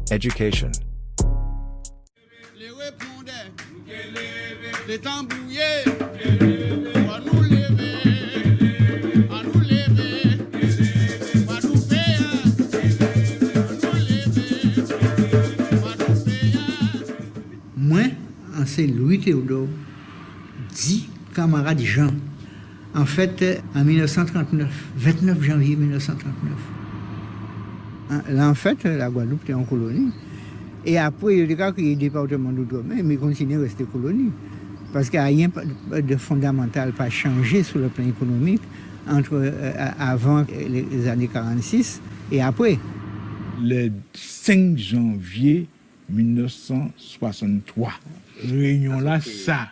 Education. Les répondants, les tambouillés, à nous lever, à nous lever, à nous payer, à nous lever, à nous payer. Moi, c'est Louis Théodore, dit camarade Jean. En fait, en 1939, 29 janvier 1939. Là, en fait, la Guadeloupe était en colonie. Et après, il y a eu le département d'outre-mer, mais il continue à rester colonie. Parce qu'il n'y a rien de fondamental pas changé sur le plan économique entre avant les années 46 et après. Le 5 janvier 1963, réunion là, ça,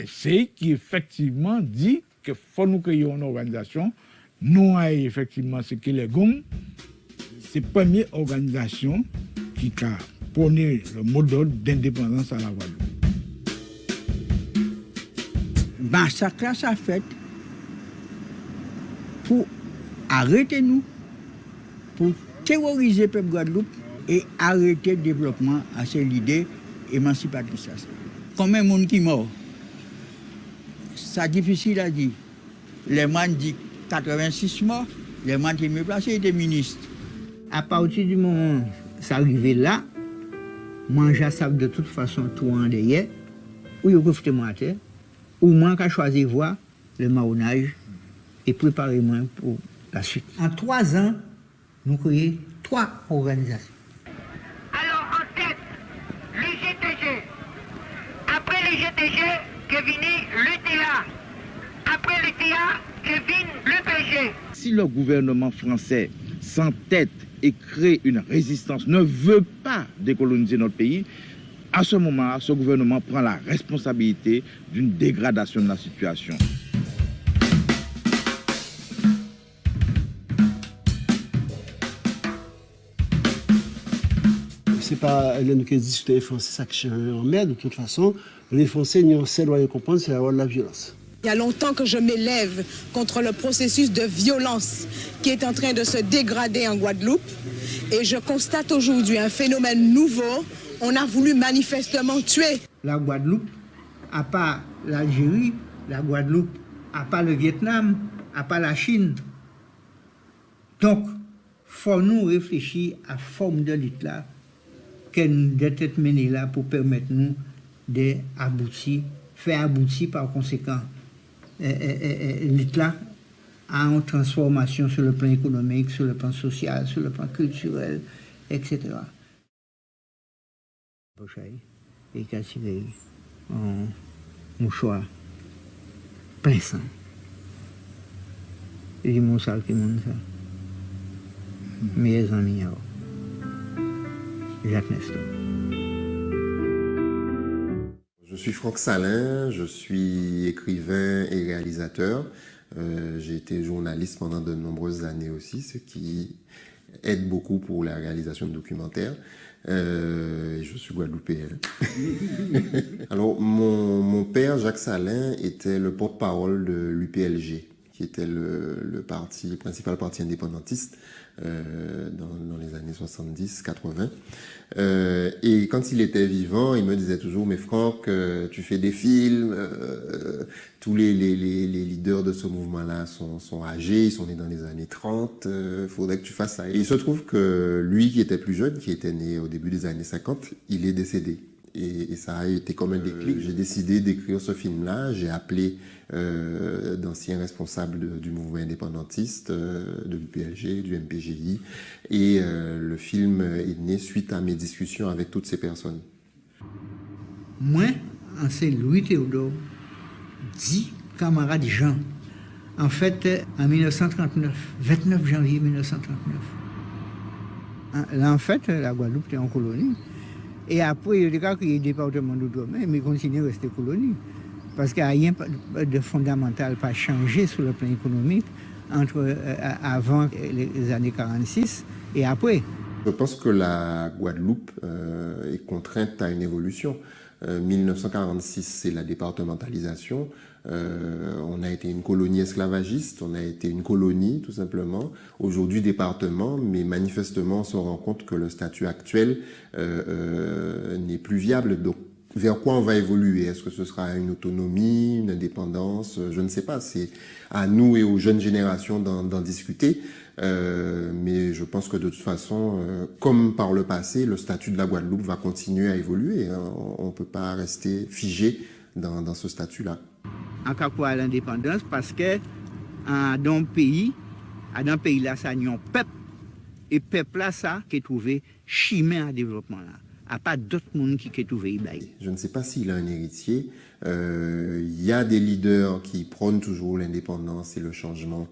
c'est qui effectivement dit que faut nous créer une organisation. Nous, effectivement, c'est que les GOM, c'est la première organisation qui a prôné le modèle d'indépendance à la Guadeloupe. Massacre là, ça fait pour arrêter nous, pour terroriser le peuple Guadeloupe et arrêter le développement à l'idée émancipatrice. Combien de monde qui est mort? C'est difficile à dire. Les gens disent 86 morts, les gens qui me placés étaient ministres. À partir du moment où ça arrivait là, manger ça de toute façon tout en derrière, ou il faut moi à terre, ou moi qu'à choisir voir le marronnage et préparer moi pour la suite. En 3 ans, nous créons 3 organisations. Alors en tête, le GTG. Après le GTG, que vient l'UTA. Après l'UTA, que vient l'UPG. Si le gouvernement français s'entête et crée une résistance, ne veut pas décoloniser notre pays, à ce moment, ce gouvernement prend la responsabilité d'une dégradation de la situation. C'est pas nous qui discutons les Français, ça qui change en mer. De toute façon, les Français n'y ont seul à comprendre, c'est avoir de la violence. Il y a longtemps que je m'élève contre le processus de violence qui est en train de se dégrader en Guadeloupe. Et je constate aujourd'hui un phénomène nouveau. On a voulu manifestement tuer. La Guadeloupe, à part l'Algérie, la Guadeloupe, à part le Vietnam, à part la Chine. Donc, il faut nous réfléchir à la forme de l'État qu'elle doit être menée là pour permettre nous d'aboutir, faire aboutir par conséquent l'État à une transformation sur le plan économique, sur le plan social, sur le plan culturel, etc. Et qu'à tirer un mouchoir plein sang. Et du mouchoir qui monte ça. Mes amis, Jacques Nestor. Je suis Franck Salin, je suis écrivain et réalisateur. J'ai été journaliste pendant de nombreuses années aussi, ce qui aide beaucoup pour la réalisation de documentaires. Je suis guadeloupéen. Alors, mon père, Jacques Salin, était le porte-parole de l'UPLG, qui était le principal parti indépendantiste dans les années 70-80. Et quand il était vivant, il me disait toujours, mais Franck, tu fais des films, tous les leaders de ce mouvement-là sont âgés, ils sont nés dans les années 30, faudrait que tu fasses ça. Et il se trouve que lui, qui était plus jeune, qui était né au début des années 50, il est décédé. Et ça a été comme un déclic. J'ai décidé d'écrire ce film-là. J'ai appelé d'anciens responsables du mouvement indépendantiste, de l'UPLG, du MPGI. Et le film est né suite à mes discussions avec toutes ces personnes. Moi, c'est Louis Théodore, dit camarade Jean. En fait, en 1939, 29 janvier 1939. Là, en fait, la Guadeloupe était en colonie. Et après, il y a eu le département d'outre-mer, mais il continue à rester colonie. Parce qu'il n'y a rien de fondamental pas changé sur le plan économique entre avant les années 46 et après. Je pense que la Guadeloupe est contrainte à une évolution. 1946, c'est la départementalisation. On a été une colonie esclavagiste, on a été une colonie tout simplement, aujourd'hui département, mais manifestement on se rend compte que le statut actuel n'est plus viable. Donc vers quoi on va évoluer? Est-ce que ce sera une autonomie, une indépendance? Je ne sais pas, c'est à nous et aux jeunes générations d'en discuter. Mais je pense que de toute façon, comme par le passé, le statut de la Guadeloupe va continuer à évoluer. On ne peut pas rester figé dans ce statut-là. En cas pour l'indépendance, parce que dans le pays là, ça y a un peuple, et peuple là, ça, qui est trouvé chimé à développement là. À pas d'autres monde qui est trouvé ici. Je ne sais pas s'il a un héritier. Il y a des leaders qui prônent toujours l'indépendance et le changement,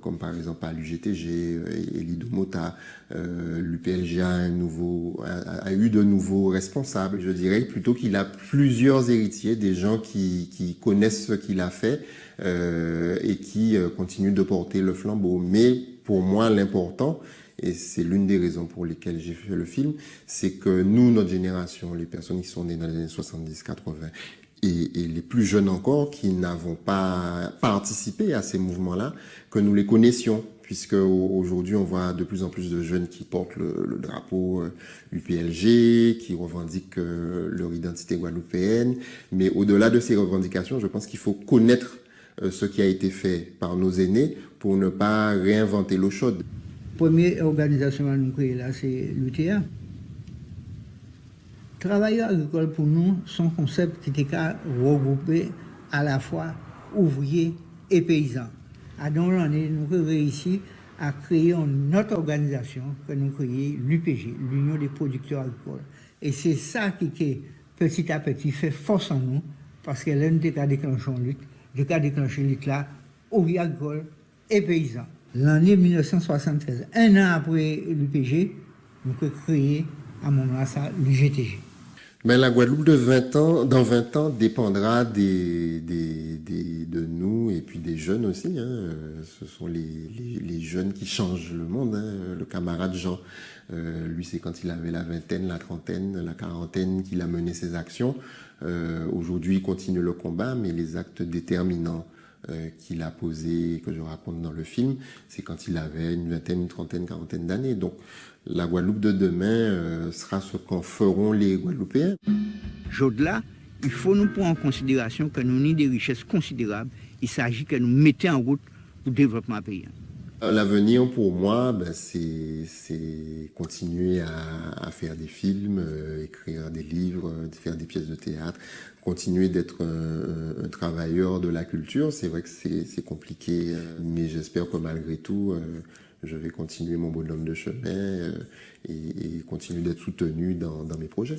comme par exemple à l'UGTG, Elie Domota, l'UPLG a eu de nouveaux responsables. Je dirais plutôt qu'il a plusieurs héritiers, des gens qui connaissent ce qu'il a fait et qui continuent de porter le flambeau. Mais pour moi, l'important, et c'est l'une des raisons pour lesquelles j'ai fait le film, c'est que nous, notre génération, les personnes qui sont nées dans les années 70, 80, et les plus jeunes encore, qui n'avons pas participé à ces mouvements-là, que nous les connaissions, puisque aujourd'hui, on voit de plus en plus de jeunes qui portent le drapeau UPLG, qui revendiquent leur identité guadeloupéenne. Mais au-delà de ces revendications, je pense qu'il faut connaître ce qui a été fait par nos aînés pour ne pas réinventer l'eau chaude. La première organisation que nous créons là, c'est l'UTA. Travailleurs agricoles pour nous, sont concept qui était regroupé à la fois ouvriers et paysans. À dans l'année, nous avons réussi à créer une autre organisation que nous créons, l'UPG, l'Union des producteurs agricoles. Et c'est ça qui, petit à petit, fait force en nous, parce que l'un des cas déclenché une lutte, là, ouvriers agricoles et paysans. L'année 1973, un an après l'UPG, nous avons créé à mon moment ça l'UGTG. Mais la Guadeloupe dans 20 ans dépendra de nous et puis des jeunes aussi. Ce sont les jeunes qui changent le monde. Le camarade Jean, lui c'est quand il avait la vingtaine, la trentaine, la quarantaine qu'il a mené ses actions. Aujourd'hui il continue le combat, mais les actes déterminants qu'il a posé, que je raconte dans le film, c'est quand il avait une vingtaine, une trentaine, quarantaine d'années. Donc la Guadeloupe de demain sera ce qu'en feront les Guadeloupéens. Au-delà, il faut nous prendre en considération que nous avons des richesses considérables. Il s'agit que nous mettions en route pour le développement paysan. L'avenir pour moi, c'est continuer à faire des films, écrire des livres, faire des pièces de théâtre, continuer d'être un travailleur de la culture. C'est vrai que c'est compliqué, mais j'espère que malgré tout, je vais continuer mon bonhomme de chemin et continuer d'être soutenu dans mes projets.